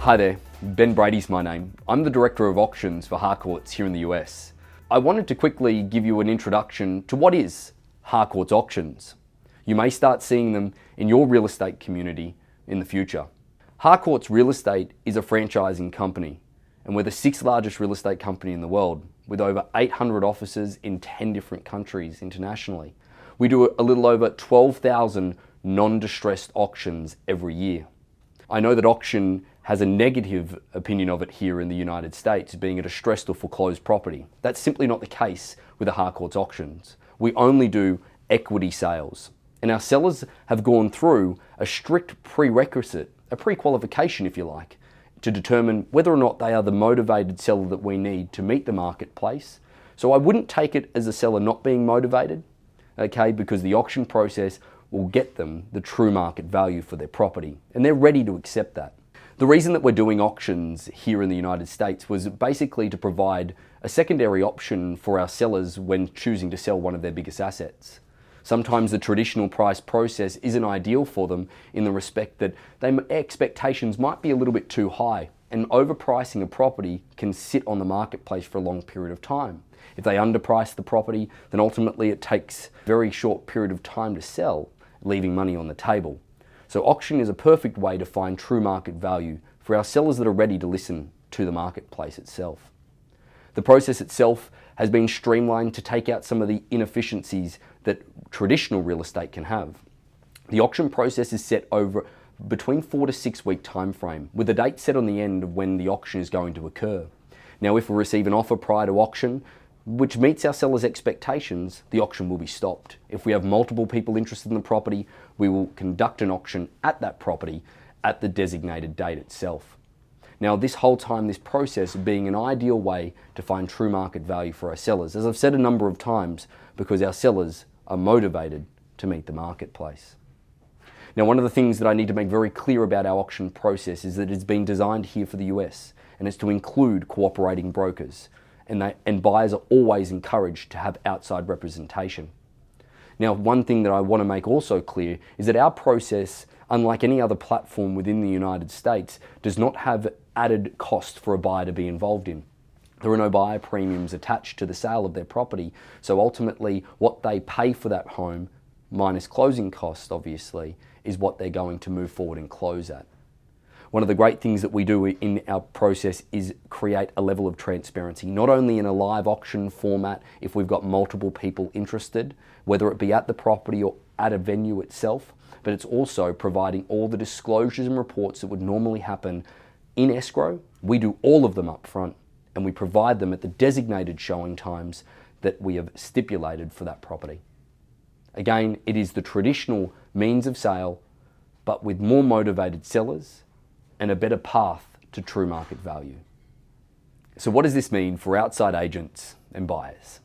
Hi there, Ben Brady's my name. I'm the Director of Auctions for Harcourt's here in the US. I wanted to quickly give you an introduction to what is Harcourt's Auctions. You may start seeing them in your real estate community in the future. Harcourt's Real Estate is a franchising company, and we're the 6th largest real estate company in the world, with over 800 offices in 10 different countries internationally. We do a little over 12,000 non-distressed auctions every year. I know that auction has a negative opinion of it here in the United States, being a distressed or foreclosed property. That's simply not the case with the Harcourt's auctions. We only do equity sales, and our sellers have gone through a strict prerequisite, a pre-qualification if you like, to determine whether or not they are the motivated seller that we need to meet the marketplace. So I wouldn't take it as a seller not being motivated, okay, because the auction process will get them the true market value for their property, and they're ready to accept that. The reason that we're doing auctions here in the United States was basically to provide a secondary option for our sellers when choosing to sell one of their biggest assets. Sometimes the traditional price process isn't ideal for them in the respect that their expectations might be a little bit too high, and overpricing a property can sit on the marketplace for a long period of time. If they underprice the property, then ultimately it takes a very short period of time to sell, leaving money on the table. So auction is a perfect way to find true market value for our sellers that are ready to listen to the marketplace itself. The process itself has been streamlined to take out some of the inefficiencies that traditional real estate can have. The auction process is set over between 4 to 6 week time frame, with a date set on the end of when the auction is going to occur. Now, if we receive an offer prior to auction, which meets our sellers' expectations, the auction will be stopped. If we have multiple people interested in the property, we will conduct an auction at that property at the designated date itself. Now, this whole time, this process being an ideal way to find true market value for our sellers, as I've said a number of times, because our sellers are motivated to meet the marketplace. Now, one of the things that I need to make very clear about our auction process is that it's been designed here for the US, and it's to include cooperating brokers. And buyers are always encouraged to have outside representation. Now, one thing that I want to make also clear is that our process, unlike any other platform within the United States, does not have added cost for a buyer to be involved in. There are no buyer premiums attached to the sale of their property, so ultimately what they pay for that home, minus closing costs obviously, is what they're going to move forward and close at. One of the great things that we do in our process is create a level of transparency, not only in a live auction format if we've got multiple people interested, whether it be at the property or at a venue itself, but it's also providing all the disclosures and reports that would normally happen in escrow. We do all of them up front, and we provide them at the designated showing times that we have stipulated for that property. Again, it is the traditional means of sale, but with more motivated sellers and a better path to true market value. So what does this mean for outside agents and buyers?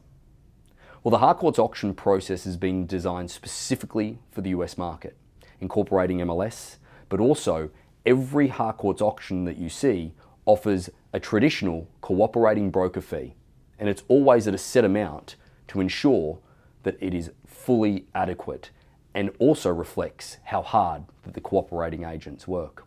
Well, the Harcourt's auction process has been designed specifically for the US market, incorporating MLS, but also every Harcourt's auction that you see offers a traditional cooperating broker fee, and it's always at a set amount to ensure that it is fully adequate and also reflects how hard that the cooperating agents work.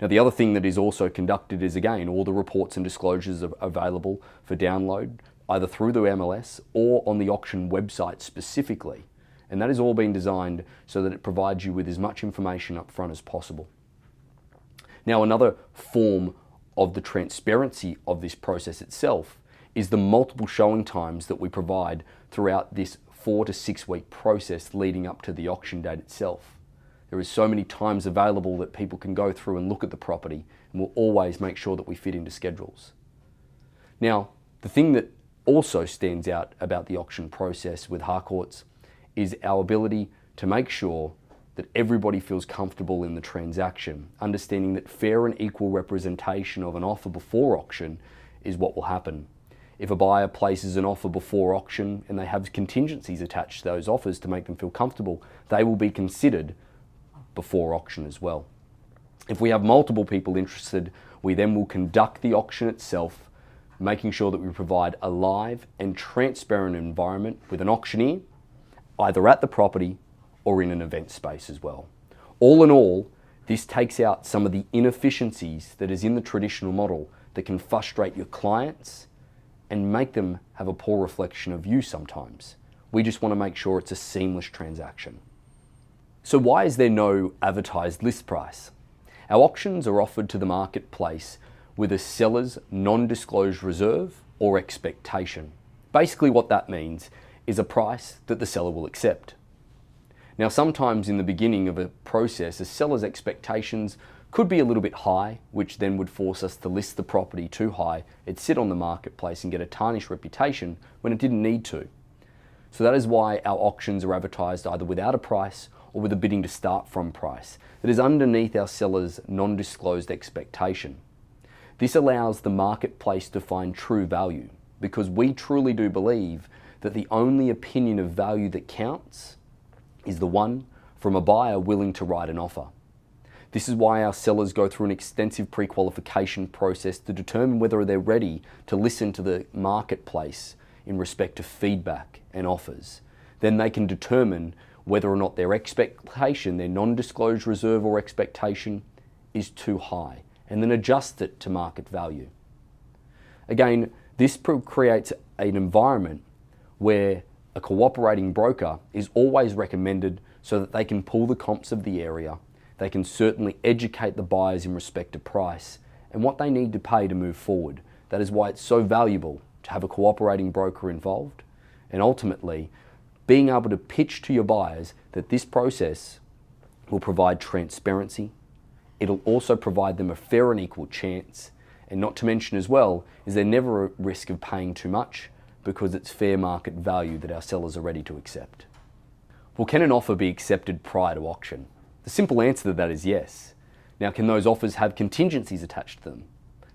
Now, the other thing that is also conducted is, again, all the reports and disclosures are available for download, either through the MLS or on the auction website specifically. And that has all been designed so that it provides you with as much information up front as possible. Now, another form of the transparency of this process itself is the multiple showing times that we provide throughout this 4 to 6 week process leading up to the auction date itself. There is so many times available that people can go through and look at the property, and we'll always make sure that we fit into schedules. Now, the thing that also stands out about the auction process with Harcourt's is our ability to make sure that everybody feels comfortable in the transaction, understanding that fair and equal representation of an offer before auction is what will happen. If a buyer places an offer before auction and they have contingencies attached to those offers to make them feel comfortable, they will be considered before auction as well. If we have multiple people interested, we then will conduct the auction itself, making sure that we provide a live and transparent environment with an auctioneer, either at the property or in an event space as well. All in all, This takes out some of the inefficiencies that is in the traditional model that can frustrate your clients and make them have a poor reflection of you sometimes. We just want to make sure it's a seamless transaction. So why is there no advertised list price? Our auctions are offered to the marketplace with a seller's non-disclosed reserve or expectation. Basically what that means is a price that the seller will accept. Now sometimes in the beginning of a process, a seller's expectations could be a little bit high, which then would force us to list the property too high. It'd sit on the marketplace and get a tarnished reputation when it didn't need to. So that is why our auctions are advertised either without a price or with a bidding to start from price that is underneath our seller's non-disclosed expectation. This allows the marketplace to find true value because we truly do believe that the only opinion of value that counts is the one from a buyer willing to write an offer. This is why our sellers go through an extensive pre-qualification process to determine whether they're ready to listen to the marketplace in respect to feedback and offers. Then they can determine whether or not their expectation, their non-disclosed reserve or expectation, is too high, and then adjust it to market value. Again, this creates an environment where a cooperating broker is always recommended so that they can pull the comps of the area, they can certainly educate the buyers in respect to price and what they need to pay to move forward. That is why it's so valuable to have a cooperating broker involved, and ultimately being able to pitch to your buyers that this process will provide transparency. It'll also provide them a fair and equal chance, and not to mention as well is there never a risk of paying too much because it's fair market value that our sellers are ready to accept. Well, can an offer be accepted prior to auction? The simple answer to that is yes. Now, can those offers have contingencies attached to them?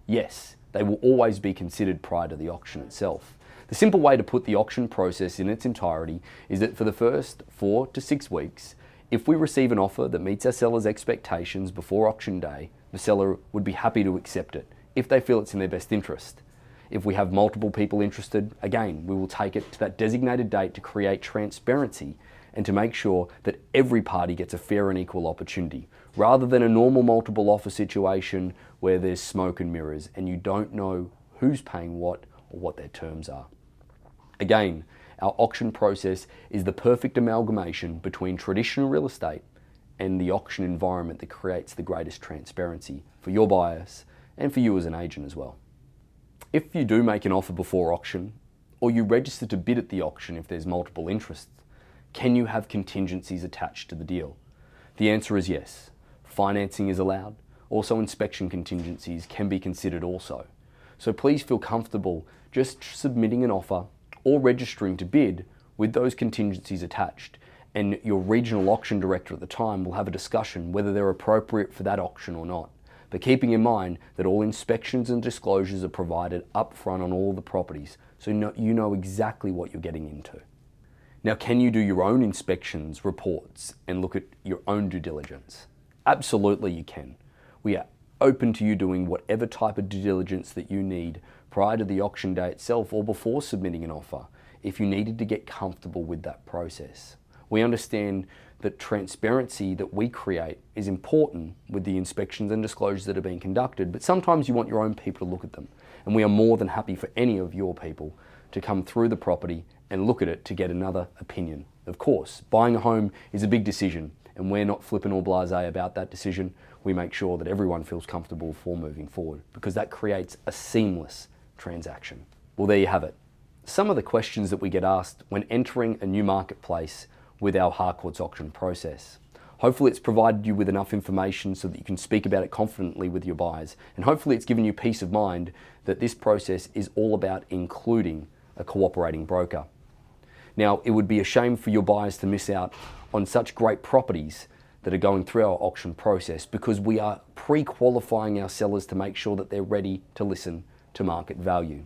Yes, they will always be considered prior to the auction itself. The simple way to put the auction process in its entirety is that for the first 4 to 6 weeks, if we receive an offer that meets our seller's expectations before auction day, the seller would be happy to accept it if they feel it's in their best interest. If we have multiple people interested, again, we will take it to that designated date to create transparency and to make sure that every party gets a fair and equal opportunity, rather than a normal multiple offer situation where there's smoke and mirrors and you don't know who's paying what or what their terms are. Again, our auction process is the perfect amalgamation between traditional real estate and the auction environment that creates the greatest transparency for your buyers and for you as an agent as well. If you do make an offer before auction, or you register to bid at the auction if there's multiple interests, can you have contingencies attached to the deal? The answer is yes. Financing is allowed. Also, inspection contingencies can be considered also. So please feel comfortable just submitting an offer or registering to bid with those contingencies attached, and your regional auction director at the time will have a discussion whether they're appropriate for that auction or not. But keeping in mind that all inspections and disclosures are provided upfront on all the properties, so you know exactly what you're getting into. Now, can you do your own inspections, reports, and look at your own due diligence? Absolutely you can. We are open to you doing whatever type of due diligence that you need prior to the auction day itself or before submitting an offer if you needed to get comfortable with that process. We understand that transparency that we create is important with the inspections and disclosures that are being conducted, but sometimes you want your own people to look at them. And we are more than happy for any of your people to come through the property and look at it to get another opinion. Of course, buying a home is a big decision, and we're not flippant or blasé about that decision. We make sure that everyone feels comfortable before moving forward, because that creates a seamless transaction. Well, there you have it. Some of the questions that we get asked when entering a new marketplace with our Harcourt's auction process. Hopefully it's provided you with enough information so that you can speak about it confidently with your buyers, and hopefully it's given you peace of mind that this process is all about including a cooperating broker. Now, it would be a shame for your buyers to miss out on such great properties that are going through our auction process, because we are pre-qualifying our sellers to make sure that they're ready to listen to market value.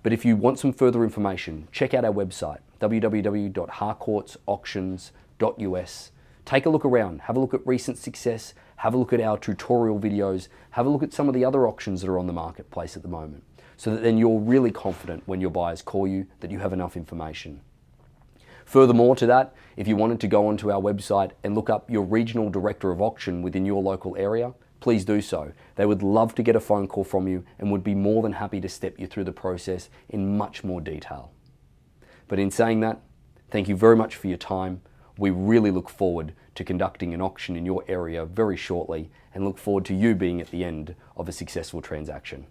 But if you want some further information, check out our website, www.harcourtsauctions.us. Take a look around, have a look at recent success, have a look at our tutorial videos, have a look at some of the other auctions that are on the marketplace at the moment, so that then you're really confident when your buyers call you that you have enough information. Furthermore to that, if you wanted to go onto our website and look up your regional director of auction within your local area, please do so. They would love to get a phone call from you and would be more than happy to step you through the process in much more detail. But in saying that, thank you very much for your time. We really look forward to conducting an auction in your area very shortly and look forward to you being at the end of a successful transaction.